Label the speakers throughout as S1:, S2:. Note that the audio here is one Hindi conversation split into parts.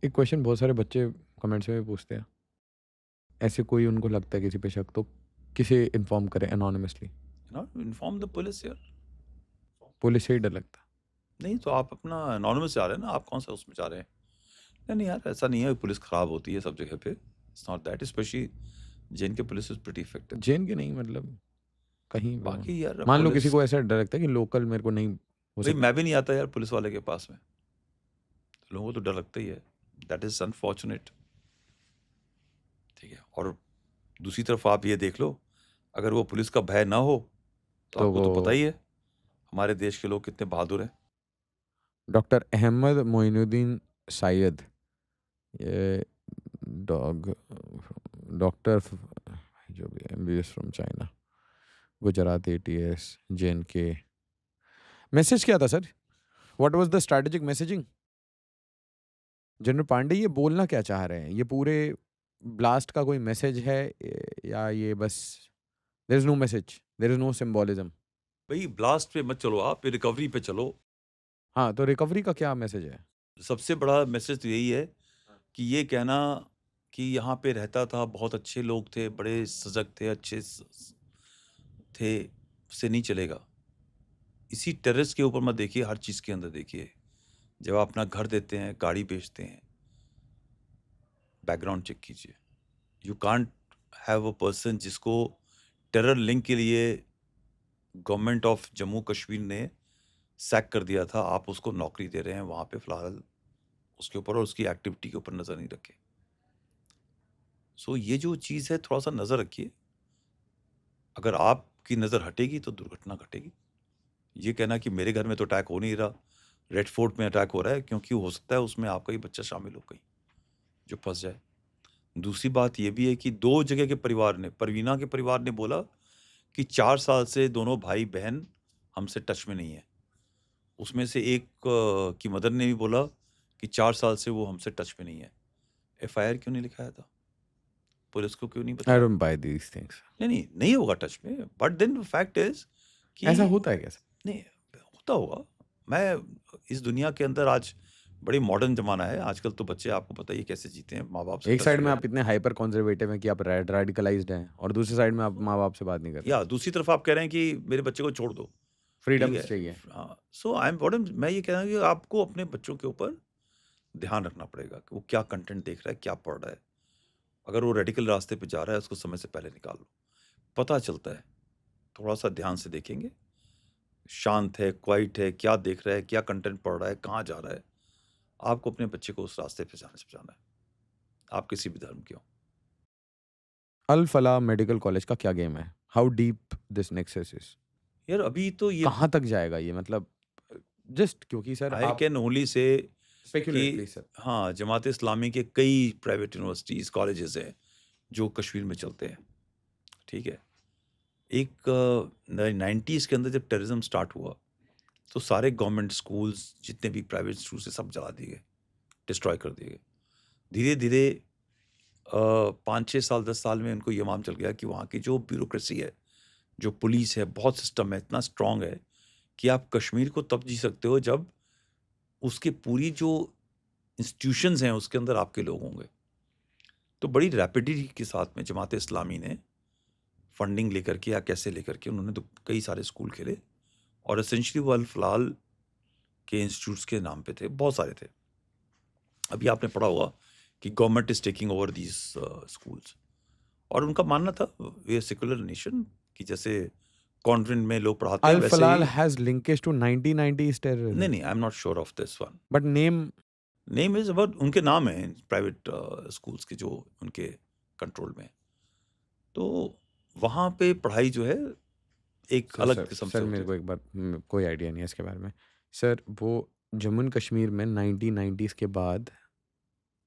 S1: एक क्वेश्चन बहुत सारे बच्चे कमेंट्स में भी पूछते हैं। ऐसे कोई उनको लगता है किसी पे शक तो किसे इन्फॉर्म करें एनोनिमसली?
S2: इन्फॉर्म द पुलिस यार।
S1: पुलिस से ही डर लगता है।
S2: नहीं तो आप अपना एनोनिमस जा रहे हैं ना, आप कौन सा उसमें जा रहे हैं? नहीं नहीं यार, ऐसा नहीं है, पुलिस खराब होती है सब जगह पे। इट्स नॉट दैट, स्पेशली जेन के पुलिस इज प्रीटी इफेक्टिव।
S1: जेन के नहीं मतलब कहीं पे हो।
S2: बाकी यार
S1: मान लो किसी
S2: पुलिस,
S1: को ऐसा डर लगता है कि लोकल मेरे को नहीं हो
S2: भाई
S1: सकता।
S2: मैं भी नहीं आता यार पुलिस वाले के पास में, तो लोगों को तो डर लगता ही है। That is unfortunate. ठीक है, और दूसरी तरफ आप ये देख लो, अगर वो पुलिस का भय ना हो तो
S1: तो
S2: आपको
S1: वो
S2: तो पता ही है हमारे देश के लोग कितने बहादुर हैं।
S1: डॉक्टर अहमद मोइनुद्दीन सैयद, ये डॉग डॉक्टर जो भी MBBS from China, Gujarat ATS जेन के। मैसेज क्या था सर? What was the strategic messaging? General Pandey ये बोलना क्या चाह रहे हैं? ये पूरे ब्लास्ट का कोई मैसेज है या ये बस there is no message, there is no symbolism?
S2: भाई ब्लास्ट पे मत चलो, आप रिकवरी पे चलो।
S1: हाँ, तो रिकवरी का क्या मैसेज है?
S2: सबसे बड़ा मैसेज तो यही है कि ये कहना कि यहाँ पे रहता था, बहुत अच्छे लोग थे, बड़े सजग थे, अच्छे थे, से नहीं चलेगा। इसी टेररिस्ट के ऊपर मत देखिए, हर चीज़ के अंदर देखिए। जब आप अपना घर देते हैं, गाड़ी बेचते हैं, बैकग्राउंड चेक कीजिए। You can't have a person जिसको टेरर लिंक के लिए गवर्नमेंट ऑफ जम्मू कश्मीर ने सैक कर दिया था, आप उसको नौकरी दे रहे हैं वहाँ पे फिलहाल उसके ऊपर, और उसकी एक्टिविटी के ऊपर नज़र नहीं रखे। सो ये जो चीज़ है थोड़ा सा नज़र रखिए। अगर आपकी नज़र हटेगी तो दुर्घटना घटेगी। ये कहना कि मेरे घर में तो अटैक हो नहीं रहा, रेड फोर्ट में अटैक हो रहा है, क्योंकि हो सकता है उसमें आपका ही बच्चा शामिल हो कहीं जो फंस जाए। दूसरी बात ये भी है कि दो जगह के परिवार ने, परवीना के परिवार ने बोला कि 4 साल से दोनों भाई बहन हमसे टच में नहीं है। उसमें से एक की मदर ने भी बोला कि 4 साल से वो हमसे टच में नहीं है। एफआईआर क्यों नहीं लिखाया था? पुलिस को क्यों नहीं
S1: आई
S2: बताया?
S1: Don't buy these things.
S2: नहीं नहीं, नहीं होगा टच में, बट देन फैक्ट इज कि
S1: ऐसा होता है क्या सर?
S2: नहीं होता होगा। मैं इस दुनिया के अंदर आज बड़ी मॉडर्न जमाना है, आजकल तो बच्चे आपको पता ही है कैसे जीते हैं, माँ बाप से
S1: एक
S2: टच
S1: साइड में
S2: में
S1: आप
S2: रहते
S1: इतने हाइपर कंजर्वेटिव हैं कि आप रेडिकलाइज्ड हैं और दूसरी साइड में आप माँ-बाप से बात नहीं कर
S2: हैं।
S1: रहे।
S2: या दूसरी तरफ आप कह रहे हैं कि मेरे बच्चे को छोड़ दो। ठीक
S1: फ्रीडम्स
S2: है।
S1: चाहिए।
S2: हाँ, सो आई एम मैं ये कह रहा हूँ कि आपको अपने बच्चों के ऊपर ध्यान रखना पड़ेगा कि वो क्या कंटेंट देख रहा है, क्या पढ़ रहा है। अगर वो रेडिकल रास्ते पे जा रहा है, उसको समय से पहले निकाल लो, पता चलता है। थोड़ा सा ध्यान से देखेंगे, शांत है, क्वाइट है, क्या देख रहा है, क्या कंटेंट पढ़ रहा है, कहाँ जा रहा है, आपको अपने बच्चे को उस रास्ते पे जाने से बचाना है, आप किसी भी धर्म के हो।
S1: अल फलाह मेडिकल कॉलेज का क्या गेम है? How deep this nexus is?
S2: यार अभी तो ये,
S1: कहाँ तक जाएगा ये मतलब? जस्ट क्योंकि सर
S2: आई
S1: आप
S2: कैन ओनली से कि
S1: स्पेक्युलेट प्लीज सर।
S2: हाँ, जमात इस्लामी के कई प्राइवेट यूनिवर्सिटीज़, कॉलेजेस हैं जो कश्मीर में चलते हैं। ठीक है। एक 90s के अंदर जब टेररिज्म स्टार्ट हुआ तो सारे गवर्नमेंट स्कूल्स जितने भी प्राइवेट स्कूल से सब जला दिए गए, डिस्ट्रॉय कर दिए गए। धीरे धीरे 5 6 साल 10 साल में उनको ये मालूम चल गया कि वहाँ की जो ब्यूरोक्रेसी है, जो पुलिस है, बहुत सिस्टम है, इतना स्ट्रांग है कि आप कश्मीर को तब जी सकते हो जब उसके पूरी जो इंस्टीट्यूशंस हैं उसके अंदर आपके लोग होंगे। तो बड़ी रैपिडिटी के साथ में जमात इस्लामी ने फंडिंग लेकर के या कैसे लेकर के उन्होंने तो कई सारे स्कूल खेले, और एसेंशली वो अल फलाल के इंस्टीट्यूट्स के नाम पे थे, बहुत सारे थे। अभी आपने पढ़ा होगा कि government is taking over these schools, और उनका मानना था वे सेकुलर नेशन कि जैसे कॉन्वेंट में लोग पढ़ाते हैं
S1: अल
S2: वैसे
S1: फलाल
S2: ही।
S1: हैज लिंकेज टू 1990s
S2: नहीं
S1: टेररिज्म
S2: नहीं, आई am not sure of this one.
S1: But name.
S2: Name is about, उनके नाम है प्राइवेट स्कूल्स के जो उनके कंट्रोल में हैं। तो वहाँ पे पढ़ाई जो है एक
S1: सर
S2: अलग
S1: सर
S2: किस्म से
S1: सर
S2: होती
S1: मेरे को
S2: थी।
S1: एक बार कोई आइडिया नहीं है इसके बारे में। सर वो जम्मू एंड कश्मीर में 1990s के बाद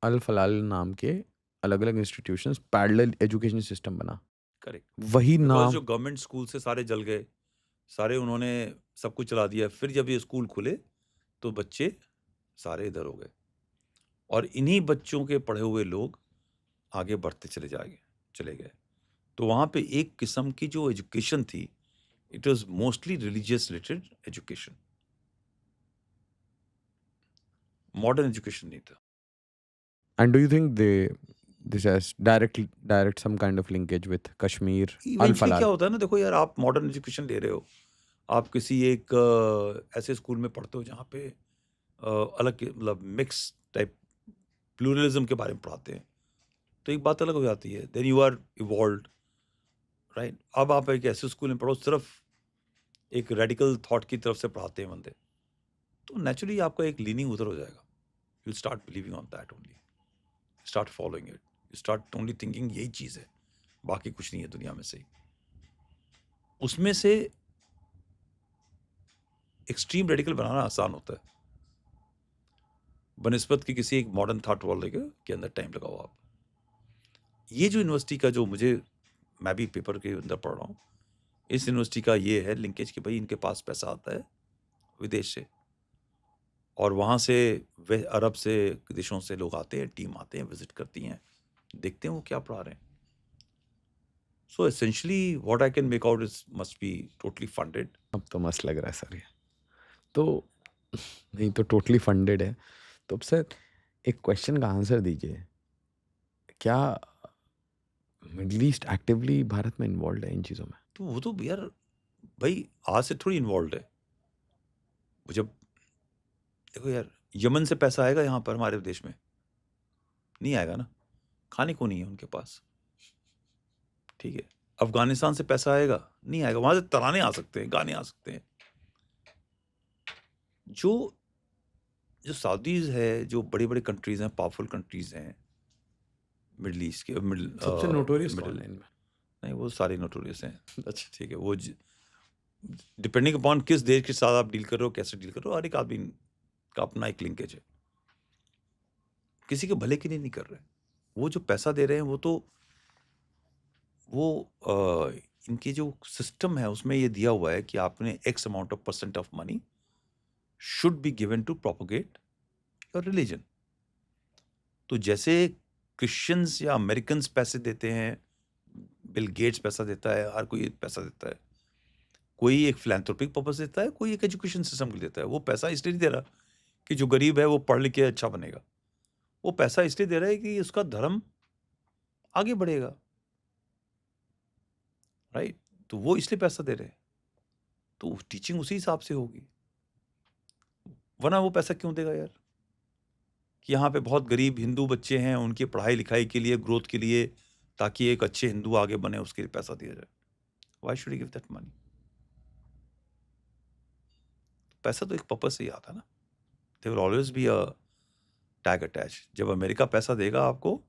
S1: अल फलाल नाम के अलग अलग इंस्टीट्यूशंस पैरेलल एजुकेशन सिस्टम बना।
S2: करेक्ट।
S1: वही
S2: बिकॉज
S1: नाम।
S2: जो गवर्नमेंट स्कूल से सारे जल गए, सारे उन्होंने सब कुछ चला दिया, फिर जब ये स्कूल खुले तो बच्चे सारे इधर हो गए, और इन्हीं बच्चों के पढ़े हुए लोग आगे बढ़ते चले गए। तो वहाँ पे एक किस्म की जो एजुकेशन थी, it was mostly religious related education, modern education नहीं था।
S1: And do you think this has direct some kind of linkage with Kashmir, Al
S2: eventually क्या
S1: Falal?
S2: होता है ना, देखो यार, आप मॉडर्न एजुकेशन ले रहे हो, आप किसी एक ऐसे स्कूल में पढ़ते हो जहाँ पे मतलब मिक्स टाइप प्लूरलिज्म के बारे में पढ़ाते हैं, तो एक बात अलग हो जाती है। Then you are evolved, right? अब आप एक ऐसे स्कूल में पढ़ो सिर्फ एक रेडिकल थॉट की तरफ से पढ़ाते हैं बंदे, तो नेचुरली आपका एक लीनिंग उधर हो जाएगा। You start believing on that only, start following it, you start only thinking यही चीज़ है, बाकी कुछ नहीं है दुनिया में से। उसमें से एक्सट्रीम रेडिकल बनाना आसान होता है बनिस्बत कि किसी एक मॉडर्न थॉट वाले के अंदर टाइम लगाओ आप। ये जो यूनिवर्सिटी का जो मैं भी पेपर के अंदर पढ़ रहा हूँ, इस यूनिवर्सिटी का ये है लिंकेज कि भाई इनके पास पैसा आता है विदेश से, और वहाँ से वे अरब से देशों से लोग आते हैं, टीम आते हैं, विजिट करती हैं, देखते हैं वो क्या पढ़ा रहे हैं। So essentially what I can make out is must be totally funded.
S1: अब तो मस्त लग रहा है सर ये। तो नहीं तो टोटली फंडेड है। तो अब सर एक क्वेश्चन का आंसर दीजिए, क्या मिडल ईस्ट एक्टिवली भारत में इन्वॉल्व है इन चीज़ों में?
S2: तो वो तो यार भाई आज से थोड़ी इन्वॉल्व है। वो जब देखो यार, यमन से पैसा आएगा यहाँ पर हमारे देश में? नहीं आएगा ना, खाने को नहीं है उनके पास, ठीक है। अफगानिस्तान से पैसा आएगा? नहीं आएगा, वहां से तराने आ सकते हैं, गाने आ सकते हैं। जो जो सऊदीज है, जो बड़ी बड़ी कंट्रीज हैं, पावरफुल कंट्रीज हैं मिडल ईस्ट के,
S1: सबसे नोटोरियस कौन
S2: मिडल
S1: है इनमें?
S2: नहीं, वो सारे नोटोरियस हैं,
S1: अच्छा।
S2: ठीक है। वो डिपेंडिंग अपॉन किस देश के साथ आप डील कर रहे हो, कैसे डील कर रहे हो, हर एक आदमी का अपना एक लिंकेज है, किसी के भले के लिए नहीं कर रहे। वो जो पैसा दे रहे हैं वो तो वो इनके जो सिस्टम है उसमें ये दिया हुआ है कि आपने X amount of % of money should be given to propagate your religion. तो जैसे क्रिश्चियंस या अमेरिकन्स पैसे देते हैं, बिल गेट्स पैसा देता है, हर कोई पैसा देता है, कोई एक फिलैंथ्रोपिक पर्पस देता है, कोई एक एजुकेशन सिस्टम के लिए देता है। वो पैसा इसलिए नहीं दे रहा कि जो गरीब है वो पढ़ लिख के अच्छा बनेगा, वो पैसा इसलिए दे रहा है कि उसका धर्म आगे बढ़ेगा, राइट? तो वो इसलिए पैसा दे रहे हैं, तो टीचिंग उसी हिसाब से होगी। वरना वो पैसा क्यों देगा यार? कि यहाँ पे बहुत गरीब हिंदू बच्चे हैं, उनकी पढ़ाई लिखाई के लिए, ग्रोथ के लिए, ताकि एक अच्छे हिंदू आगे बने, उसके लिए पैसा दिया जाए। Why should give that money? पैसा तो एक पर्पस से ही आता है ना। There will always be a tag attach. जब अमेरिका पैसा देगा आपको,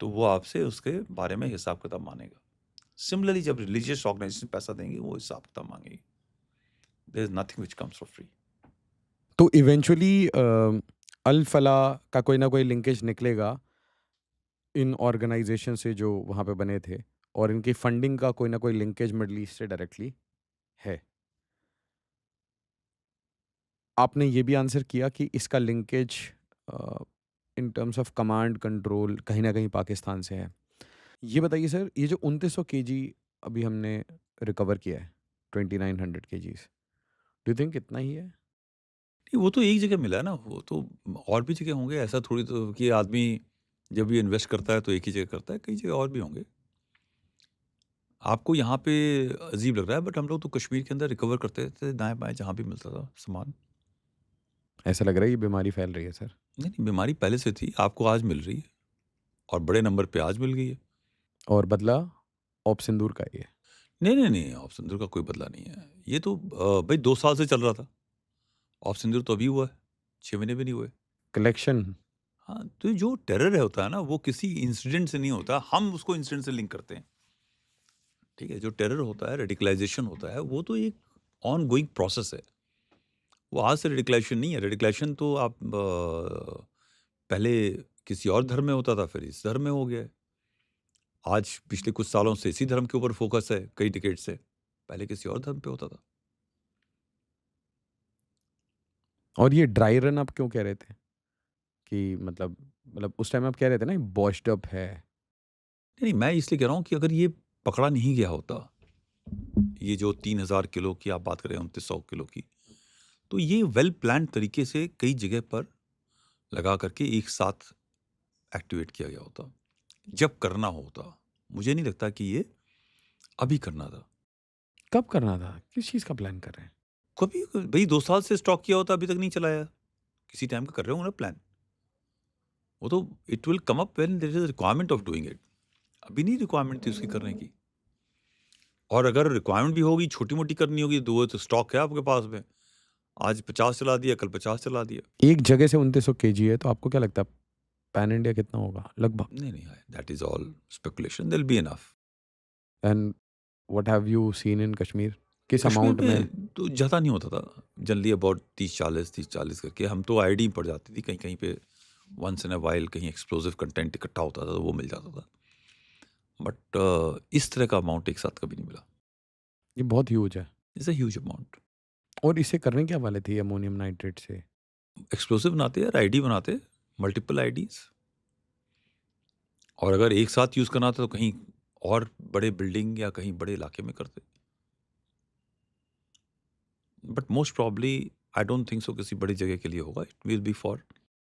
S2: तो वो आपसे उसके बारे में हिसाब किताब मांगेगा। सिमिलरली जब रिलीजियस ऑर्गेनाइजेशन पैसा देंगे, वो हिसाब किताब मांगेगी। There is nothing which comes for free.
S1: तो इवेंचुअली अल फलाह का कोई ना कोई लिंकेज निकलेगा इन ऑर्गेनाइजेशन से जो वहाँ पे बने थे, और इनकी फंडिंग का कोई ना कोई लिंकेज मिडल ईस्ट से डायरेक्टली है। आपने ये भी आंसर किया कि इसका linkage in terms of command control कहीं ना कहीं पाकिस्तान से है। ये बताइए सर, ये जो 2900 केजी अभी हमने रिकवर किया है, 2900 केजीज, डू यू थिंक इतना ही है?
S2: नहीं, वो तो एक जगह मिला है ना, वो तो और भी जगह होंगे। ऐसा थोड़ी तो कि आदमी जब भी इन्वेस्ट करता है तो एक ही जगह करता है, कई जगह और भी होंगे। आपको यहाँ पे अजीब लग रहा है, बट हम लोग तो कश्मीर के अंदर रिकवर करते थे दाएं बाएं, जहाँ भी मिलता था सामान।
S1: ऐसा लग रहा है ये बीमारी फैल रही है सर।
S2: नहीं नहीं, बीमारी पहले से थी, आपको आज मिल रही है, और बड़े नंबर पे आज मिल गई है।
S1: और बदला ऑप सिंदूर का ही है।
S2: नहीं नहीं नहीं, ऑफ सिंदूर का कोई बदला नहीं है। ये तो भाई 2 साल से चल रहा था। ऑफ सिंदूर तो अभी हुआ है, 6 महीने भी नहीं हुए।
S1: कलेक्शन।
S2: हाँ, तो जो टेरर है होता है ना, वो किसी इंसिडेंट से नहीं होता, हम उसको इंसिडेंट से लिंक करते हैं, ठीक है। जो टेरर होता है, रेडिकलाइजेशन होता है, वो तो एक ऑन गोइंग प्रोसेस है। वो आज से रेडिकलाइजेशन नहीं है। रेडिकलाइजेशन तो आप पहले किसी और धर्म में होता था, फिर इस धर्म में हो गया है। आज पिछले कुछ सालों से इसी धर्म के ऊपर फोकस है, कई डिकेड से। पहले किसी और धर्म पे होता था।
S1: और ये ड्राई रन आप क्यों कह रहे थे कि मतलब उस टाइम आप कह रहे थे ना बॉस्ड अप है?
S2: नहीं, मैं इसलिए कह रहा हूँ कि अगर ये पकड़ा नहीं गया होता, ये जो 3000 किलो की आप बात कर रहे हैं, 2900 किलो की, तो ये वेल प्लान तरीके से कई जगह पर लगा करके एक साथ एक्टिवेट किया गया होता, जब करना होता। मुझे नहीं लगता कि ये अभी करना था।
S1: कब करना था? किस चीज़ का प्लान कर रहे हैं?
S2: कभी भाई 2 साल से स्टॉक किया होता, अभी तक नहीं चलाया। किसी टाइम का कर रहे होंगे ना प्लान। वो तो it will come up when there is a requirement of doing it. अभी नहीं रिक्वायरमेंट थी उसकी करने की। और अगर रिक्वायरमेंट भी होगी, छोटी-मोटी करनी होगी, तो वो तो स्टॉक है आपके पास में। आज 50 चला दिया, कल 50 चला दिया।
S1: एक जगह से 2900 केजी है, तो आपको क्या लगता है पैन इंडिया कितना होगा लगभग?
S2: नहीं, नहीं, that is all speculation, there will be enough.
S1: And what have you seen in Kashmir? किस
S2: कश्मीर
S1: अमाउंट में?
S2: में तो ज़्यादा नहीं होता था। जनरली अबाउट 30-40, 30-40 करके हम तो आईडी पड़ जाती थी, कहीं-कहीं पे वंस इन अ व्हाइल कहीं एक्सप्लोसिव कंटेंट इकट्ठा होता था, तो वो मिल जाता था। बट इस तरह का अमाउंट एक साथ कभी नहीं मिला।
S1: ये बहुत ह्यूज है।
S2: It's a huge amount.
S1: और इसे करने क्या वाले थे अमोनियम नाइट्रेट से?
S2: एक्सप्लोसिव बनाते यार, आईडी बनाते, मल्टीपल आईडीज़। और अगर एक साथ यूज़ करना था तो कहीं और बड़े बिल्डिंग या कहीं बड़े इलाके में करते। But most probably I don't think सो किसी बड़ी जगह के लिए होगा। It will be for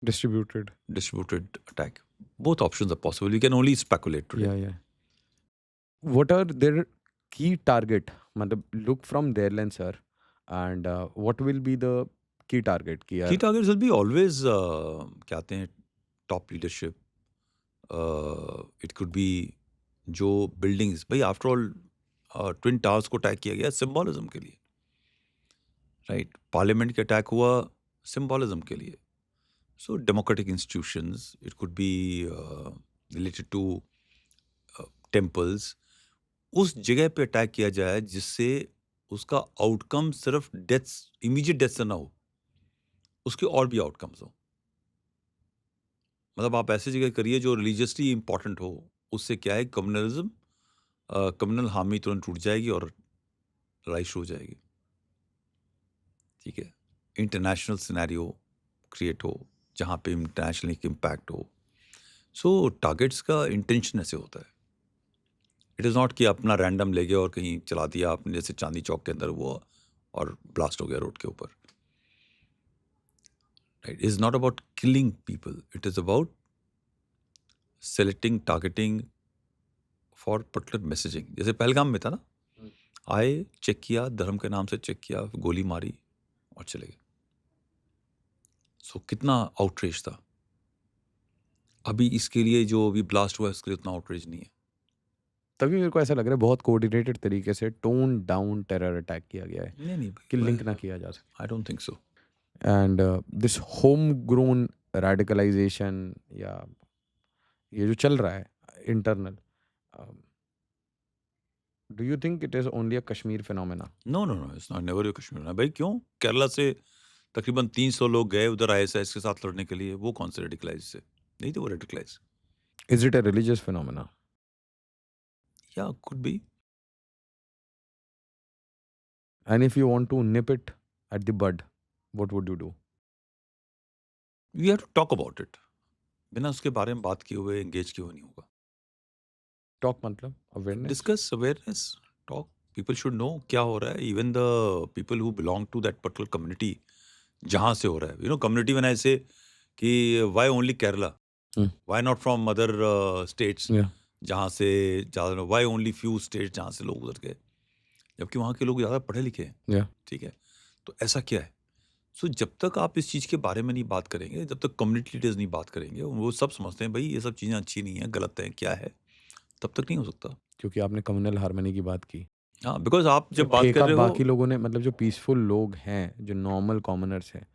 S1: distributed?
S2: distributed attack. Both options are possible. We can only speculate today.
S1: या what are their key target? मतलब look from their lens sir, and what will be the key target कि
S2: Key
S1: यार
S2: targets will be always क्या कहते हैं, top leadership. It could be जो बिल्डिंग्स, भाई आफ्टर ऑल ट्विन टावर्स को अटैक किया गया सिंबॉलिज्म के लिए, राइट? पार्लियामेंट के अटैक हुआ सिंबॉलिज्म के लिए। So democratic institutions, it could be related to temples. उस जगह पे अटैक किया जाए जिससे उसका आउटकम सिर्फ डेथ्स, इमीडिएट डेथ से ना हो, उसके और भी आउटकम्स हो। मतलब आप ऐसी जगह करिए जो रिलीजियसली इंपॉर्टेंट हो। उससे क्या है, कम्युनलिज्म, कम्युनल हार्मनी तुरंत टूट जाएगी और लड़ाई शुरू हो जाएगी। ठीक है, इंटरनेशनल सिनेरियो क्रिएट हो जहाँ पे इंटरनेशनल एक इम्पैक्ट हो। सो टारगेट्स का इंटेंशन ऐसे होता है। इट इज़ नॉट कि अपना रैंडम ले गए और कहीं चला दिया आपने, जैसे चांदनी चौक के अंदर हुआ और ब्लास्ट हो गया रोड के ऊपर। Right, is not about killing people, it is about selecting, targeting for particular messaging. जैसे पहलगाम में था ना, आए, चेक किया, धर्म के नाम से चेक किया, गोली मारी और चले गए। सो कितना आउटरीच था। अभी इसके लिए जो अभी ब्लास्ट हुआ है, इसके लिए उतना आउटरीच नहीं है।
S1: तभी मेरे को ऐसा लग रहा है बहुत कोऑर्डिनेटेड तरीके से टोन डाउन टेरर अटैक किया गया है
S2: नहीं, नहीं
S1: कि लिंक
S2: भाई,
S1: ना किया जा सके।
S2: I don't think so.
S1: And this home grown radicalization या ये जो चल रहा है internal, do you think it is only a Kashmir phenomena?
S2: No, no, no, it's not, never your Kashmir ना भाई। क्यों? केरला से तकरीबन 300 लोग गए उधर आईएसआईएस के साथ लड़ने के लिए। वो कौन से रेडिकलाइज से? नहीं थे वो radicalise.
S1: Is it a religious phenomena?
S2: या could be.
S1: And if you want to nip it at the bud, what would you do?
S2: We have to talk about it. बिना उसके बारे में बात किए हुए, एंगेज किए हुए नहीं होगा।
S1: टॉक मतलब awareness?
S2: Discuss, awareness, talk. People should know क्या हो रहा है। Even the people who belong to that particular community, जहाँ से हो रहा है, कम्युनिटी व्हेन आई से कि why only Kerala, why not from other states
S1: या
S2: जहाँ से ज़्यादा, व्हाई ओनली फ्यू स्टेट्स जहाँ से लोग उधर गए, जबकि वहाँ के लोग ज़्यादा पढ़े लिखे हैं।
S1: या
S2: ठीक है, तो ऐसा क्या है? सो जब तक आप इस चीज़ के बारे में नहीं बात करेंगे, जब तक कम्युनिटी लीडर्स नहीं बात करेंगे, वो सब समझते हैं भाई ये सब चीज़ें अच्छी नहीं है, गलत है, क्या है, तब तक नहीं हो सकता।
S1: क्योंकि आपने कम्युनल हार्मनी की बात की,
S2: हाँ, बिकॉज आप
S1: तो
S2: जब बात कर
S1: ठेका
S2: रहे
S1: बाकी
S2: हो,
S1: लोगों ने, मतलब जो पीसफुल लोग हैं, जो नॉर्मल कॉमनर्स हैं,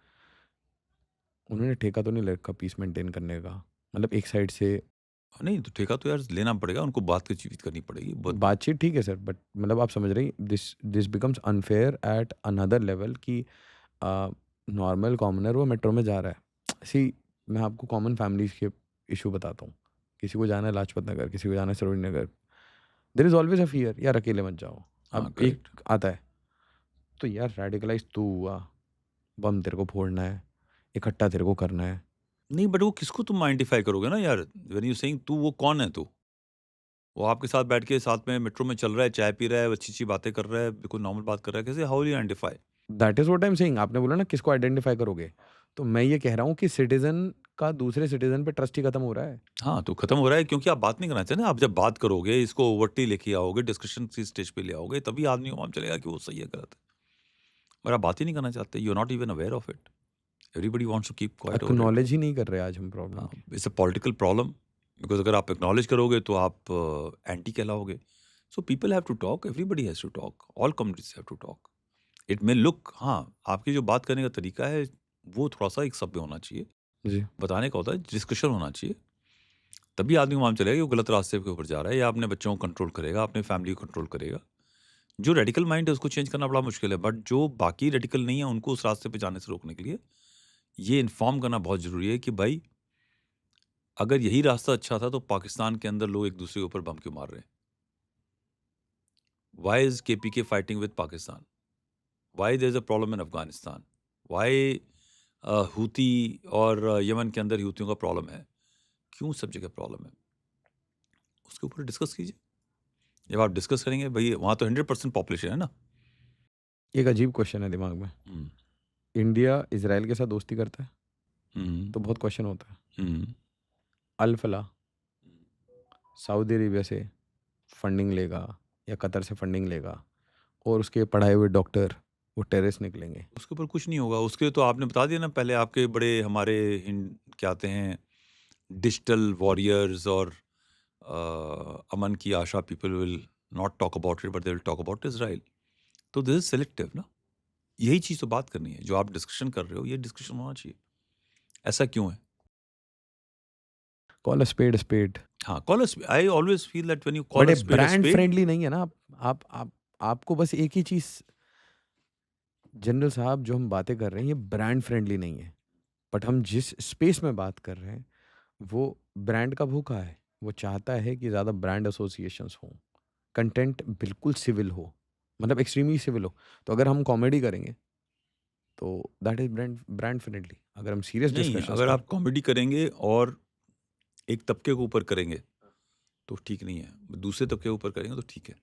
S1: उन्होंने ठेका तो नहीं ले रखा पीस मेंटेन करने का। मतलब एक साइड से
S2: नहीं तो ठेका तो यार लेना पड़ेगा, उनको बात की जीवित करनी पड़ेगी।
S1: बातचीत ठीक है सर, बट मतलब आप समझ रही, this this becomes unfair at another level कि नॉर्मल कॉमनर वो मेट्रो में जा रहा है। सी, मैं आपको कॉमन फैमिलीज के इशू बताता हूँ। किसी को जाना है लाजपत नगर, किसी को जाना है Sarojini Nagar, there is always a fear, यार अकेले मत जाओ।
S2: हाँ,
S1: अब एक
S2: करेक्ट।
S1: आता है तो यार रेडिकलाइज तू हुआ, बम तेरे को फोड़ना है, इकट्ठा तेरे को करना है।
S2: नहीं, बट वो किसको तुम आइडेंटिफाई करोगे ना यार, व्हेन यू सेइंग तू, वो कौन है तू? वो आपके साथ बैठ के साथ में मेट्रो में चल रहा है, चाय पी रहा है, अच्छी-अच्छी बातें कर रहा है, बिल्कुल नॉर्मल बात कर रहा है, कैसे, how will you identify?
S1: That is what I am saying. आपने बोला ना किसको आइडेंटिफाई करोगे, तो मैं ये कह रहा हूँ कि सिटीज़न का दूसरे सिटीज़न पे ट्रस्ट ही खत्म हो रहा है।
S2: हाँ, तो खत्म हो रहा है क्योंकि आप बात नहीं करना चाहते ना। आप जब बात करोगे, इसको ओवरटली लेके आओगे, डिस्कशन की स्टेज पे ले आओगे, तभी आदमी को मालूम चलेगा कि वो सही है, गलत है। मगर आप बात ही नहीं करना चाहते, you are not even aware of it. Everybody wants to keep quiet over it.
S1: Acknowledge ही नहीं कर रहे आज हम प्रॉब्लम
S2: हाँ,
S1: की।
S2: It's a political problem because अगर आप एक्नॉलेज करोगे तो आप एंटी कहलाओगे। So people have to talk, everybody has to talk, all communities have to talk. It may look हाँ, आपकी जो बात करने का तरीका है, वो थोड़ा-सा एक सभ्य होना चाहिए।
S1: जी।
S2: बताने का होता है, डिस्कशन होना चाहिए। तभी आदमी को मालूम चलेगा कि वो गलत रास्ते के ऊपर जा रहा है या अपने बच्चों को कंट्रोल करेगा, अपने फैमिली को कंट्रोल करेगा। जो रेडिकल माइंड है उसको चेंज करना बड़ा मुश्किल है, बट जो बाकी रेडिकल नहीं है उनको उस रास्ते पे जाने से रोकने के लिए ये इन्फॉर्म करना बहुत ज़रूरी है कि भाई अगर यही रास्ता अच्छा था तो पाकिस्तान के अंदर लोग एक दूसरे के ऊपर बम क्यों मार रहे हैं? Why is KPK fighting with Pakistan? Why there is a problem in Afghanistan? Why Houthi और यमन के अंदर हूतियों का प्रॉब्लम है? क्यों सब जगह प्रॉब्लम है? उसके ऊपर डिस्कस कीजिए। जब आप डिस्कस करेंगे भई वहाँ तो 100% पॉपुलेशन है ना।
S1: एक अजीब क्वेश्चन है दिमाग में।
S2: हुँ,
S1: इंडिया इज़राइल के साथ दोस्ती करता है?
S2: हुँ,
S1: तो बहुत क्वेश्चन होता है।
S2: हुँ,
S1: अल फलाह सऊदी अरेबिया से फंडिंग लेगा या कतर से फंडिंग लेगा और उसके पढ़ाए हुए डॉक्टर वो टेररिस्ट निकलेंगे।
S2: उसके ऊपर कुछ नहीं होगा। उसके तो आपने बता दिया ना पहले आपके बड़े हमारे क्या आते हैं डिजिटल वॉरियर्स और Aman ki Asha people will not talk about it but they will talk about Israel. तो दिस इज़ सिलेक्टिव ना। यही चीज़ तो बात करनी है। जो आप डिस्कशन कर रहे हो ये डिस्कशन होना चाहिए। ऐसा क्यों है?
S1: Call a spade spade.
S2: हाँ, call a spade I always feel that when you call
S1: but
S2: a
S1: ये
S2: स्पेड
S1: ब्रांड फ्रेंडली नहीं है ना। आप आपको बस एक ही चीज़ जनरल साहब जो हम बातें कर रहे हैं ये ब्रांड फ्रेंडली नहीं है। बट हम जिस स्पेस में बात कर रहे हैं वो ब्रांड का भूखा है। वो चाहता है कि ज़्यादा ब्रांड एसोसिएशंस हों। कंटेंट बिल्कुल सिविल हो, मतलब एक्सट्रीमली सिविल हो। तो अगर हम कॉमेडी करेंगे तो दैट इज़ ब्रांड फ्रेंडली। अगर हम सीरियस
S2: नहीं,
S1: डिस्कशंस
S2: अगर
S1: कर
S2: आप कॉमेडी करेंगे और एक तबके के ऊपर करेंगे तो ठीक नहीं है। दूसरे तबके के ऊपर करेंगे तो ठीक है।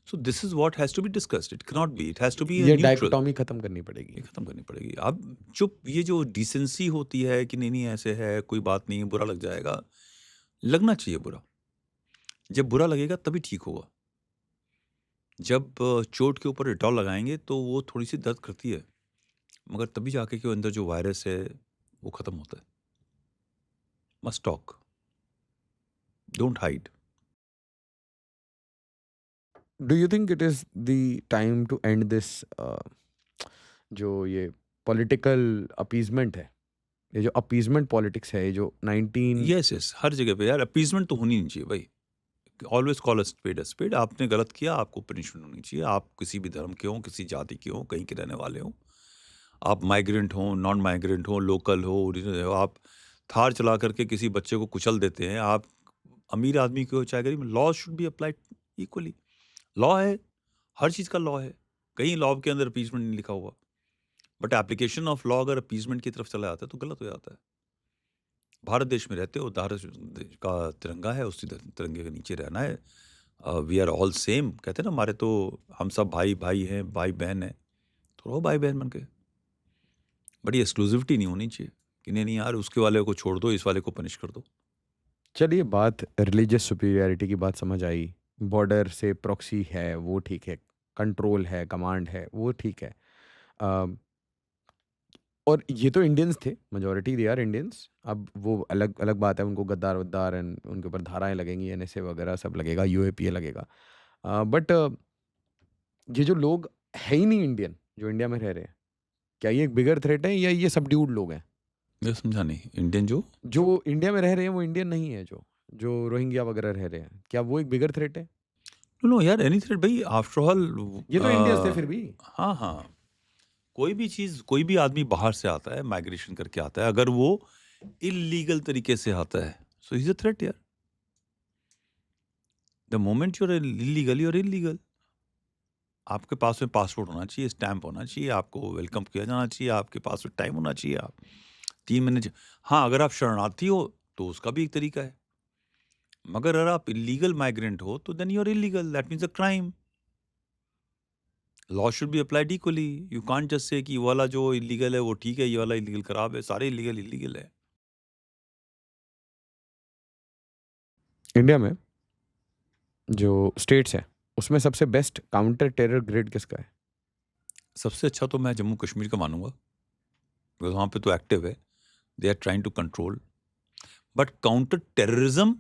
S2: So this is what has to be discussed. It can not be, it has to be a
S1: ये
S2: न्यूट्रल।
S1: डायकोटॉमी खत्म करनी पड़ेगी।
S2: ये खत्म करनी पड़ेगी। अब चुप ये जो डिसेंसी होती है कि नहीं ऐसे है, कोई बात नहीं, बुरा लग जाएगा, लगना चाहिए बुरा। जब बुरा लगेगा तभी ठीक होगा। जब चोट के ऊपर डेटॉल लगाएँगे तो वो थोड़ी-सी दर्द करती है, मगर तभी जाके के अंदर जो वायरस है वो खत्म होता है। Must talk, don't hide.
S1: Do you think it is the time to end this जो ये पॉलिटिकल अपीज़मेंट है, ये जो अपीज़मेंट पॉलिटिक्स है, ये जो 19
S2: यस, यस, हर जगह पे यार अपीज़मेंट तो होनी नहीं चाहिए भाई। Always call a spade a spade. आपने गलत किया, आपको पनिशमेंट होनी चाहिए। आप किसी भी धर्म के हों, किसी जाति के हों, कहीं के रहने वाले हों। आप माइग्रेंट हों, नॉन माइग्रेंट हों, लोकल हो, ओरिजिनल हो, आप थार चला करके किसी बच्चे को कुचल देते हैं, आप अमीर आदमी को चाहे गरीब, law should be applied equally. Law है, हर चीज़ का लॉ है। कहीं लॉ के अंदर अपीज़मेंट नहीं लिखा हुआ। बट एप्लीकेशन ऑफ लॉ अगर अपीज़मेंट की तरफ चला जाता है, तो गलत हो जाता है। भारत देश में रहते हो, भारत देश का तिरंगा है, उसी तिरंगे के नीचे रहना है। वी आर ऑल सेम कहते हैं ना हमारे तो हम सब भाई-भाई हैं, भाई-बहन हैं, तो रहो भाई-बहन बन के। बड़ी एक्सक्लूसिविटी नहीं होनी चाहिए कि नहीं यार उसके वाले को छोड़ दो, इस वाले को पनिश कर दो।
S1: चलिए बात रिलीजियस सुपीरियरिटी की बात समझ आई। बॉर्डर से प्रॉक्सी है वो ठीक है, कंट्रोल है, कमांड है वो ठीक है। अ, और ये तो इंडियंस थे, मेजॉरिटी दे आर इंडियंस। अब वो अलग अलग बात है, उनको गद्दार-वद्दार एंड उनके ऊपर धाराएँ लगेंगी, एनएसए वगैरह सब लगेगा, यूएपीए लगेगा। बट ये जो लोग है ही नहीं इंडियन, जो इंडिया में रह रहे हैं, क्या ये एक बिगर थ्रेट है या ये सबड्यूड लोग हैं?
S2: मैं समझा नहीं, इंडियन जो?
S1: जो इंडिया में रह रहे हैं वो इंडियन नहीं है, जो रोहिंग्या वगैरह रह रहे हैं, क्या वो एक बिगर थ्रेट है?
S2: नो, नो यार एनी थ्रेट भई आफ्टर ऑल
S1: ये तो इंडियंस थे फिर भी।
S2: हाँ, हाँ। कोई भी चीज़ कोई भी आदमी बाहर से आता है, माइग्रेशन करके आता है, अगर वो इल्लीगल तरीके से आता है, so he is a threat यार। The moment you are illegal, you are illegal. आपके पास में पासपोर्ट होना चाहिए, स्टैम्प होना चाहिए, आपको वेलकम किया जाना चाहिए, आपके पास में टाइम होना चाहिए, आप 3 महीने हाँ, अगर आप शरणार्थी हो, तो उसका भी एक तरीका है। मगर अगर आप इल्लीगल माइग्रेंट हो, तो then you are illegal, that means a crime. Law should be applied equally. You can't just say कि ये वाला जो इलीगल है वो ठीक है, ये वाला इलीगल खराब है। सारे इलीगल इलीगल है।
S1: इंडिया में जो स्टेट्स हैं उसमें सबसे बेस्ट काउंटर टेरर ग्रिड किसका है?
S2: सबसे अच्छा तो मैं जम्मू कश्मीर का मानूंगा, बिकॉज वहाँ पे तो एक्टिव है, they are trying to control. But counter terrorism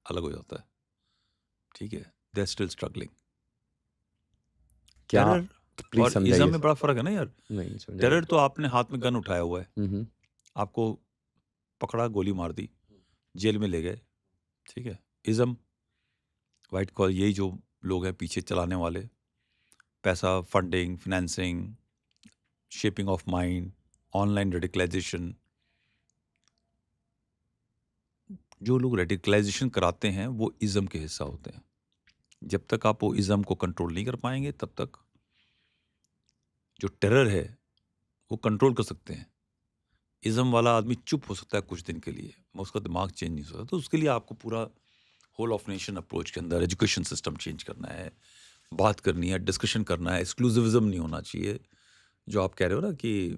S2: अलग हो जाता है, ठीक है, दे आर स्टिल स्ट्रगलिंग।
S1: क्या?
S2: टेरर
S1: प्लीज
S2: और
S1: समझाइए
S2: इज्म में बड़ा फर्क है ना यार।
S1: नहीं समझाइए।
S2: टेरर तो आपने हाथ में गन उठाया हुआ है,
S1: हम्म।
S2: आपको पकड़ा, गोली मार दी, जेल में ले गए, ठीक है। इज्म, वाइट कॉलर, यही जो लोग हैं पीछे चलाने वाले, पैसा, funding, financing, shaping of mind, online radicalization, जो लोग रेडिकलाइजेशन कराते हैं वो इज्म के हिस्सा होते हैं। जब तक आप वो इज्म को कंट्रोल नहीं कर पाएंगे तब तक जो टेरर है वो कंट्रोल कर सकते हैं। इज्म वाला आदमी चुप हो सकता है कुछ दिन के लिए, मगर उसका दिमाग चेंज नहीं हो सकता। तो उसके लिए आपको पूरा होल ऑफ नेशन अप्रोच के अंदर एजुकेशन सिस्टम चेंज करना है, बात करनी है, डिस्कशन करना है। एक्सक्लूसिविज्म नहीं होना चाहिए, जो आप कह रहे हो ना कि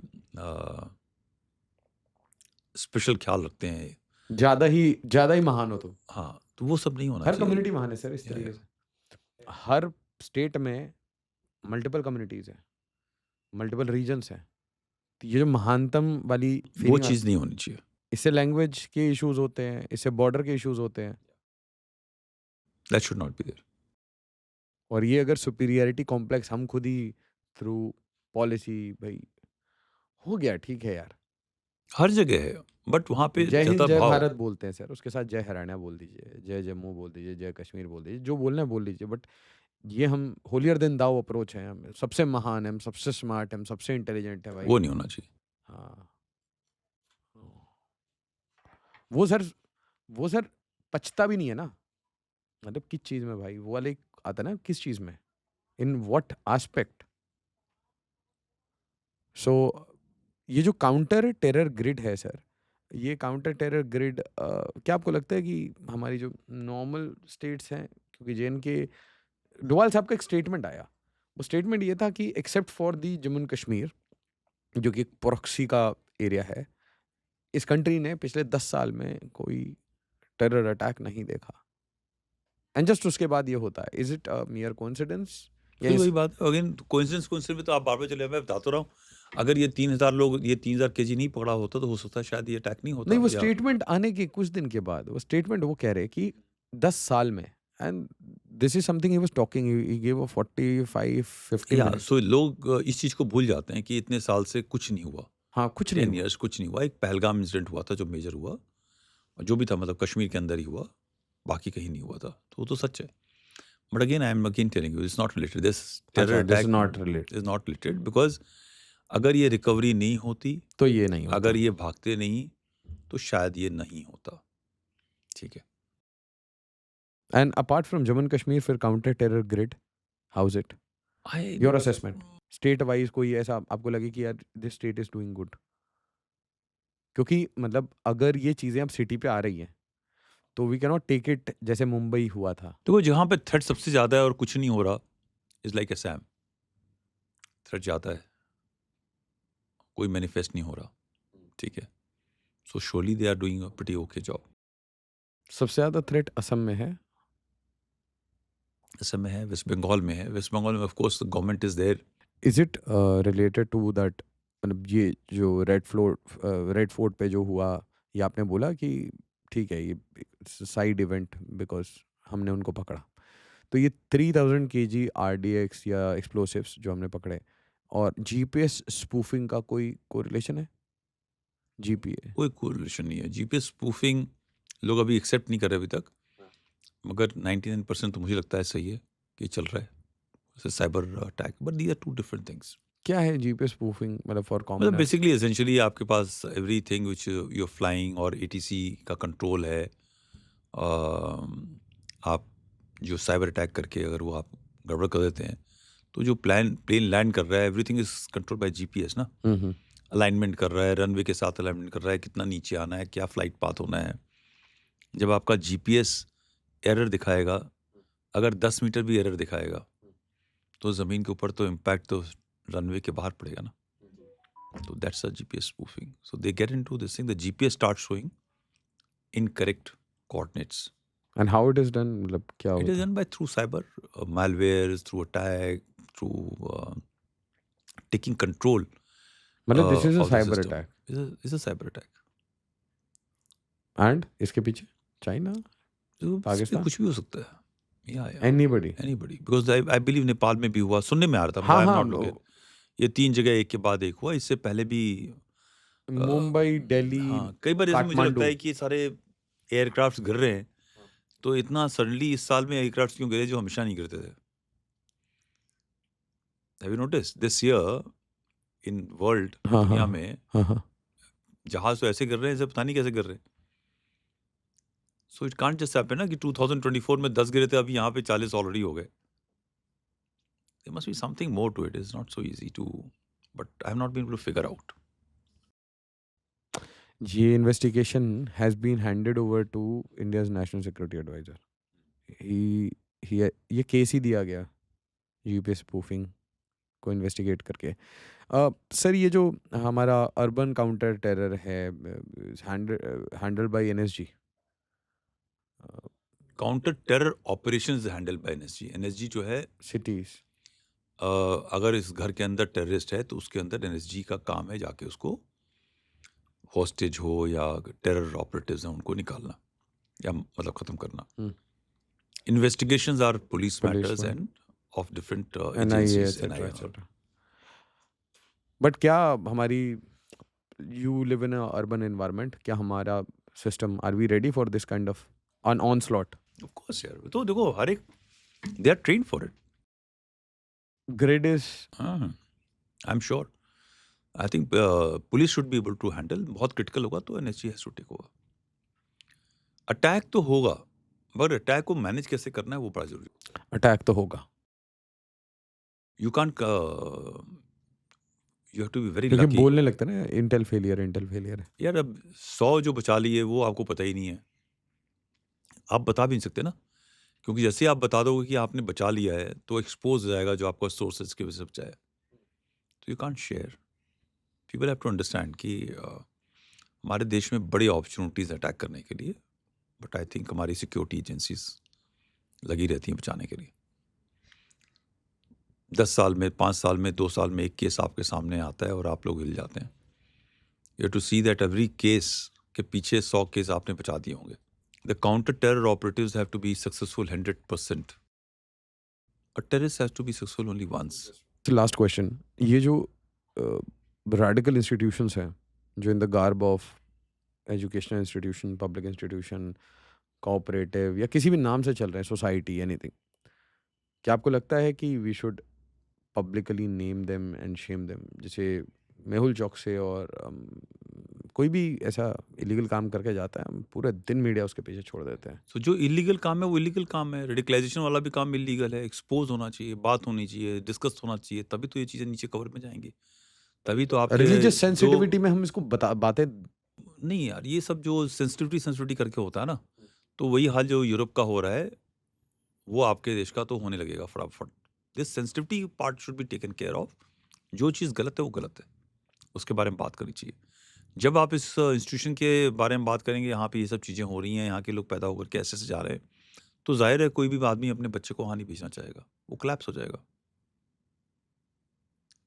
S2: स्पेशल ख्याल रखते हैं।
S1: ज्यादा ही महान हो तो
S2: हाँ, तो वो सब नहीं होना
S1: हर
S2: चाहिए।
S1: कम्युनिटी महान है सर इस
S2: या,
S1: तरीके
S2: या।
S1: से। हर स्टेट में मल्टीपल कम्युनिटीज हैं, मल्टीपल रीजन्स हैं। तो ये जो महानतम वाली
S2: वो
S1: फीलिंग,
S2: चीज़ नहीं होनी चाहिए।
S1: इससे लैंग्वेज के इश्यूज होते हैं, इससे बॉर्डर के इश्यूज होते हैं।
S2: That should not be there.
S1: और ये अगर सुपीरियरिटी कॉम्प्लेक्स हम खुद ही थ्रू पॉलिसी भाई हो गया, ठीक है यार।
S2: हर जगह है, बट वहाँ पे
S1: जय हिंद
S2: चलता
S1: जय
S2: भाव।
S1: भारत बोलते हैं सर, उसके साथ जय हरियाणा बोल दीजिए, जय जम्मू बोल दीजिए, जय कश्मीर बोल दीजिए, जो बोलना है बोल दीजिए। बट ये हम होलियर देन दाओ अप्रोच है, हम सबसे महान है, हम सबसे स्मार्ट है, हम सबसे इंटेलिजेंट है भाई।
S2: वो नहीं होना चाहिए।
S1: हाँ, वो सर वो सर पछता भी नहीं है ना, मतलब किस चीज में भाई, वो वाले एक आता है ना, किस चीज में, इन व्हाट एस्पेक्ट। सो ये जो काउंटर टेरर ग्रिड है सर, ये काउंटर टेरर ग्रिड क्या आपको लगता है कि हमारी जो नॉर्मल स्टेट्स हैं, क्योंकि JNK डोवाल साहब का एक स्टेटमेंट आया, वो स्टेटमेंट ये था कि except for the Jammu and Kashmir, जो कि एक प्रॉक्सी का एरिया है, इस कंट्री ने पिछले 10 साल में कोई टेरर अटैक नहीं देखा। एंड जस्ट उसके बाद ये होता है, इज इट मियर कोइंसिडेंस?
S2: फिर वही बात है अगेन, कोइंसिडेंस में तो आप बार बार चले, मैं बता तो रहा हूँ। अगर ये 3,000 लोग, ये 3,000 केजी नहीं पकड़ा होता तो हो सकता है शायद ये अटैक नहीं होता।
S1: नहीं, वो
S2: या
S1: स्टेटमेंट आने के कुछ दिन के बाद वो स्टेटमेंट वो कह रहे कि 10 साल में, and this is something he was talking, he give a 45-50
S2: या
S1: मिनट्स।
S2: सो लोग इस चीज़ को भूल जाते हैं कि इतने साल से कुछ नहीं हुआ।
S1: हाँ, कुछ नहीं
S2: 10
S1: हुआ।
S2: इयर्स कुछ नहीं हुआ। एक पहलगाम इंसिडेंट हुआ था जो मेजर हुआ, और जो भी था मतलब कश्मीर के अंदर ही हुआ, बाकी कहीं नहीं हुआ था। तो वो तो सच है। But again I am again telling you, it's not related, this terror
S1: अच्छा, this is
S2: attack
S1: not related,
S2: is not related, because अगर ये रिकवरी नहीं होती,
S1: तो ये नहीं होता।
S2: अगर ये भागते नहीं, तो शायद ये नहीं होता। ठीक है।
S1: And apart from Jammu and Kashmir, फिर counter terror grid, how is it
S2: I
S1: your assessment? State wise कोई ऐसा आपको लगे कि यार this state is doing good? क्योंकि मतलब अगर ये चीजें अब सिटी पे आ रही हैं तो we can not take it जैसे मुंबई हुआ था।
S2: देखो, जहाँ पे थ्रेट सबसे ज़्यादा है और कुछ नहीं हो रहा, इज़ लाइक असम। थ्रेट ज़्यादा है, कोई मैनिफेस्ट नहीं हो रहा, ठीक है। So surely they are doing a pretty okay job.
S1: सबसे ज्यादा थ्रेट असम में है।
S2: असम में है, वेस्ट बंगाल में है। वेस्ट बंगाल में of course the government is there.
S1: Is it related to that, मतलब ये जो रेड फोर्ट पे जो हुआ, ये आपने बोला कि ठीक है ये साइड इवेंट बिकॉज हमने उनको पकड़ा, तो ये 3000 kg RDX या एक्सप्लोसिव्स जो हमने पकड़े और GPS स्पूफिंग का कोई कोरिलेशन है? GPA
S2: कोई कोरिलेशन नहीं है। जीपीएस स्पूफिंग लोग अभी एक्सेप्ट नहीं कर रहे अभी तक, मगर 99% तो मुझे लगता है सही है कि चल रहा है। जैसे cyber attack, but these are two different things.
S1: क्या है GPS स्पूफिंग, मतलब फॉर
S2: मतलब
S1: कॉमनर्स?
S2: बेसिकली एसेंशियली आपके पास everything which you are flying और एटीसी का कंट्रोल है। आप जो साइबर अटैक करके अगर वो आप गड़बड़ कर देते हैं, तो जो प्लेन लैंड कर रहा है, everything is control by GPS ना।
S1: हम्म।
S2: अलाइनमेंट कर रहा है, रनवे के साथ अलाइनमेंट कर रहा है, कितना नीचे आना है, क्या फ्लाइट पाथ होना है। जब आपका जीपीएस एरर दिखाएगा, अगर 10 मीटर भी एरर दिखाएगा, तो ज़मीन के ऊपर तो इम्पैक्ट तो रनवे के बाहर पड़ेगा ना। So that's a GPS spoofing. So they get into this thing. The GPS starts showing incorrect coordinates.
S1: And how it is done, मतलब क्या
S2: It is
S1: होता है?
S2: done by through cyber malwares, through attack, through taking control
S1: मतलब this is a
S2: of the
S1: cyber
S2: system.
S1: attack.
S2: It's a cyber attack.
S1: And इसके पीछे चाइना,
S2: तो इसमें
S1: पाकिस्तान,
S2: कुछ भी हो सकता है. Yeah.
S1: anybody.
S2: Anybody. Because I believe Nepal में भी हुआ. सुनने में आ रहा था.
S1: हाँ
S2: I am
S1: हाँ,
S2: not looking. ये 3 जगह एक के बाद एक हुआ. इससे पहले भी
S1: मुंबई, दिल्ली,
S2: हाँ, कई बार जैसे मुझे लगता
S1: काठमांडू.
S2: है कि ये सारे एयरक्राफ्ट्स गिर रहे हैं, तो इतना सडनली इस साल में एयरक्राफ्ट्स क्यों गिरे जो हमेशा नहीं गिरते थे? Have you notice this year in world,
S1: हाँ
S2: दुनिया
S1: हाँ
S2: में
S1: हाँ हाँ.
S2: जहाज तो ऐसे गिर रहे हैं जैसे पता नहीं कैसे गिर रहे हैं. So it can't just happen ना कि 2024 में 10 गिरे थे, अभी यहाँ पे 40 ऑलरेडी हो गए. There must be something more to it. Is not so easy to, but I have not been able to figure out.
S1: ये investigation has been handed over to India's national security adviser. ही ये केस ही दिया गया यूपीएस स्पूफिंग को इन्वेस्टिगेट करके. सर, ये जो हमारा अर्बन काउंटर टेरर है handle by NSG.
S2: Counter terror operations handle by NSG. NSG जो है,
S1: सिटीज.
S2: अगर इस घर के अंदर टेररिस्ट है तो उसके अंदर एनएसजी का काम है जाके उसको हॉस्टेज हो या टेरर ऑपरेटिव्स हैं उनको निकालना या मतलब खत्म करना. Investigations are police matters and of different agencies.
S1: But क्या हमारी, you live in urban environment, क्या हमारा system, are we ready for this kind of an onslaught?
S2: Of course यार, तो देखो हर एक they are trained for it.
S1: Grid is
S2: I am sure. I think police should be able to handle. बहुत क्रिटिकल होगा तो NSG has to take over. Attack तो होगा, मगर अटैक को मैनेज कैसे करना है वो बड़ा जरूरी है.
S1: अटैक तो होगा,
S2: you can't, you have to be very
S1: क्योंकि
S2: लकी.
S1: बोलने लगता है ना इंटेल फेलियर है.
S2: यार अब 100 जो बचा लिए वो आपको पता ही नहीं है. आप बता भी नहीं सकते ना, क्योंकि जैसे आप बता दोगे कि आपने बचा लिया है तो एक्सपोज हो जाएगा जो आपका सोर्सेज की वजह से बचाया. तो you can't share. People have to understand कि हमारे देश में बड़ी अपॉर्चुनिटीज अटैक करने के लिए, बट आई थिंक हमारी सिक्योरिटी एजेंसीज लगी रहती हैं बचाने के लिए. 10 साल में, 5 साल में, 2 साल में एक केस आपके सामने आता है और आप लोग हिल जाते हैं. You have to see that every case के पीछे 100 केस आपने बचा दिए होंगे. The counter-terror operatives have to be successful 100%. A terrorist has to be successful only once.
S1: Last question, ये जो रेडिकल इंस्टीट्यूशंस हैं जो in the garb of educational institution, public institution, cooperative या किसी भी नाम से चल रहे हैं, सोसाइटी, एनीथिंग, क्या आपको लगता है कि we should publicly name them and shame them? जैसे मेहुल चौकसे और कोई भी ऐसा इलीगल काम करके जाता है, हम पूरे दिन मीडिया उसके पीछे छोड़ देते हैं.
S2: So जो इलीगल काम है वो इलीगल काम है. रेडिकलाइजेशन वाला भी काम इलीगल है. एक्सपोज होना चाहिए, बात होनी चाहिए, डिस्कस होना चाहिए, तभी तो ये चीज़ें नीचे कवर में जाएंगी. तभी तो आपके
S1: रिलीजियस
S2: जो
S1: सेंसिटिविटी में हम इसको बातें.
S2: नहीं यार, ये सब जो सेंसिटिविटी करके होता है ना, तो वही हाल जो यूरोप का हो रहा है वो आपके देश का तो होने लगेगा फटाफट. This sensitivity part should be taken care of. जो चीज़ गलत है वो गलत है, उसके बारे में बात करनी चाहिए. जब आप इस इंस्टीट्यूशन के बारे में बात करेंगे, यहाँ पे ये सब चीज़ें हो रही हैं, यहाँ के लोग पैदा होकर के ऐसे जा रहे हैं, तो जाहिर है कोई भी आदमी अपने बच्चे को वहाँ नहीं भेजना चाहेगा. वो कोलैप्स हो जाएगा.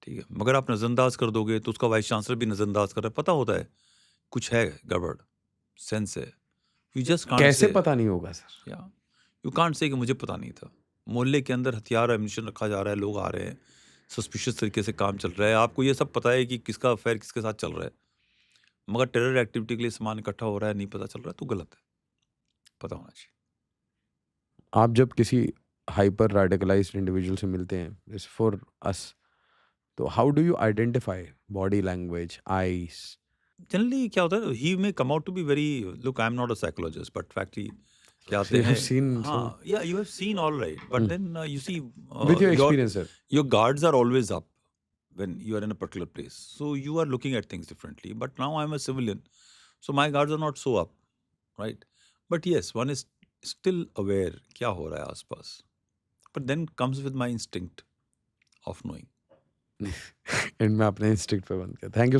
S2: ठीक है, मगर आप नज़रअंदाज कर दोगे तो उसका वाइस चांसलर भी नज़रअंदाज कर रहा है. पता होता है कुछ है गड़बड़, सेंस है. यू जस्ट कांट
S1: कैसे
S2: से,
S1: पता नहीं होगा सर?
S2: या यू कांट से कि मुझे पता नहीं था. मोहल्ले के अंदर हथियार एमिनिशन रखा जा रहा है, लोग आ रहे हैं, सस्पिशियस तरीके से काम चल रहा है. आपको ये सब पता है कि किसका अफेयर किसके साथ चल रहा है, मगर टेरर एक्टिविटी के लिए सामान इकट्ठा हो रहा है, नहीं पता चल रहा है, तो गलत है. पता होना चाहिए.
S1: आप जब किसी हाइपर रेडिकलाइज्ड इंडिविजुअल से मिलते हैं, जैसे फॉर अस, तो how do you identify body language, eyes?
S2: Generally क्या होता है, he may come out to be very, look I am not a psychologist, but factly क्या आते
S1: You have
S2: हैं.
S1: seen
S2: हाँ, या you have seen all right, but then you see
S1: with your experience, sir.
S2: your guards are always up when you are in a particular place, so you are looking at things differently. But now I'm a civilian, so my guards are not so up, right? But yes, one is still aware क्या हो रहा है आसपास. But then comes with my instinct. of knowing.
S1: And में आपने इंस्टिंक्ट पे बंद किया। Thank you